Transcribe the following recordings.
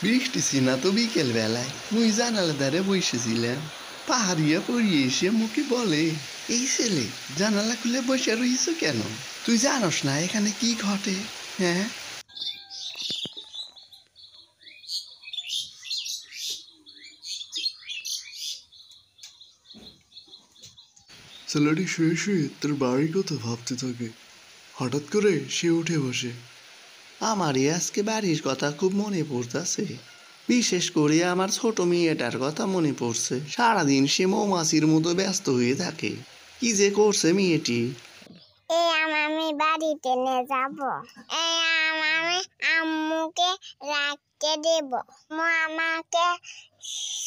বৃষ্টি ছিল তো বিকেল বেলায় মুই জানালা ধারে বসেছিলাম। পাহাড়িয়া পড়িয়ে এসে মুখে বলে, এই ছেলে জানালা খুলে বসে রইছ কেন? তুই জানোস না এখানে কি ঘটে? হ্যাঁ, ছেলেটি শুয়ে শুয়ে তার বাড়ির কথা ভাবতে থাকে। হঠাৎ করে সে উঠে বসে। আমারই আজকে বাড়ির কথা খুব মনে পড়তেছে। বিশেষ করে আমার ছোট মেয়েটার কথা মনে পড়ছে। সারাদিন সে মৌমাছির মতো ব্যস্ত হয়ে থাকে। কি যে করছে মেয়েটি। আমি বাড়িতে নিয়ে যাব। আমি আম্মুকে রাখতে দেব। আমাকে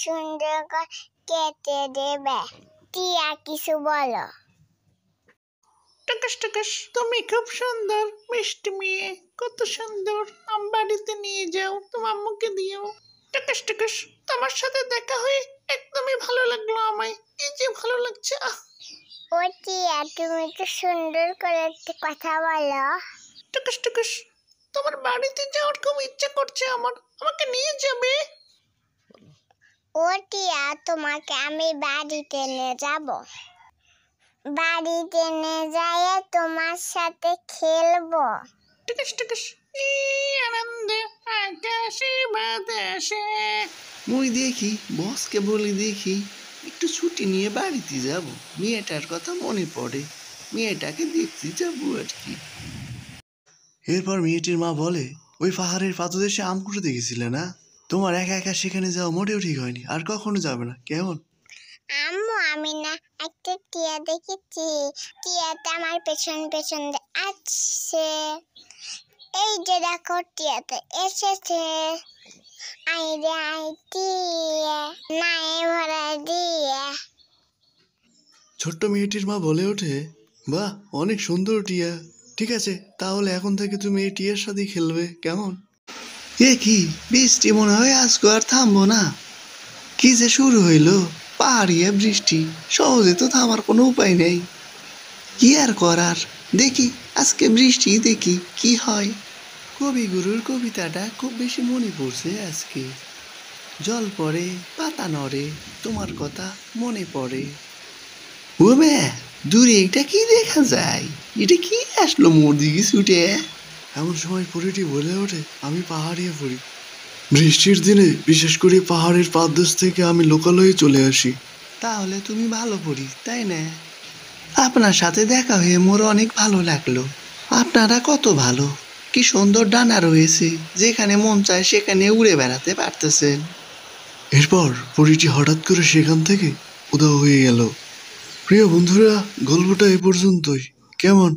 সুন্দর করে কেটে দেবে। টিয়া কিছু বলো। টুকুস টুকুস, তুমি খুব সুন্দর মিষ্টি মেয়ে, কত সুন্দর। বাড়িতে নিয়ে যাও, তোমার মুখে দিও। টুকুস টুকুস, তোমার সাথে দেখা হয়ে একদমই ভালো লাগলো আমায়। এই যে ভালো লাগছে। ও টিয়া, তুমি তো সুন্দর করে একটু কথা বলো। টুকুস টুকুস, তোমার বাড়িতে যাওয়ার খুব ইচ্ছা করছে আমার, আমাকে নিয়ে যাবে? ও টিয়া, তোমাকে আমি বাড়িতে নিয়ে যাব। বাড়িতে নিয়ে যাইয়ে তোমার সাথে খেলবো। টুকুস টুকুস, এই আনন্দে আকাশে বাতাসে। মুই দেখি বসকে বলি, দেখি একটু ছুটি নিয়ে বাড়িতে যাব। মেয়েটার কথা মনে পড়ে, মেয়েটাকে দেখতে যাবো আর কি। এরপর মেয়েটির মা বলে, ওই পাহাড়ের পাদদেশে আম কুড়োতে গেছিলে না? তোমার একা একা সেখানে যাওয়া মোটেও ঠিক হয়নি, আর কখনো যাবে না, কেমন? আম্মু, আমি না একটা টিয়া দেখেছি। টিয়াটা আমার পেছন পেছন আসছে। এই যে দেখো, টিয়াটা এসেছে। আই রে আই টিয়া, নাই ভরা দিয়ে। ছোট্ট মেয়েটির মা বলে ওঠে, বাহ, অনেক সুন্দর টিয়া। ঠিক আছে, তাহলে এখন থেকে তুমি এই টিয়ার সাথেই খেলবে, কেমন? এ কি বৃষ্টি মনে হয় আজকে আর থামবো না। কি যে শুরু হইলো, পাহাড়িয়া বৃষ্টি, সহজে তো থামার কোনো উপায় নেই। কি আর করার, দেখি আজকে বৃষ্টি, দেখি কি হয়। কবিগুরুর কবিতাটা খুব বেশি মনে পড়ছে আজকে। জল পড়ে পাতা নড়ে, তোমার কথা মনে পড়ে। ও বে, দূরে এটা কি দেখা যায়? এটা কি আসলো মোর দিকে ছুটে? এমন সময় পরীটি বলে ওঠে, আমি পাহাড়িয়ে পড়ি। বৃষ্টির দিনে বিশেষ করে পাহাড়ের পাদদেশ থেকে আমি লোকালয়ে চলে আসি। তাহলে তুমি ভালো পড়ি, তাই না? আপনার সাথে দেখা হয়ে মোর অনেক ভালো লাগলো। আপনারা কত ভালো, কি সুন্দর ডানা রয়েছে, যেখানে মন চায় সেখানে উড়ে বেড়াতে পারতেছেন। এরপর পরীটি হঠাৎ করে সেখান থেকে উধাও হয়ে গেল। প্রিয় বন্ধুরা, গল্পটা এ পর্যন্তই। কেমন?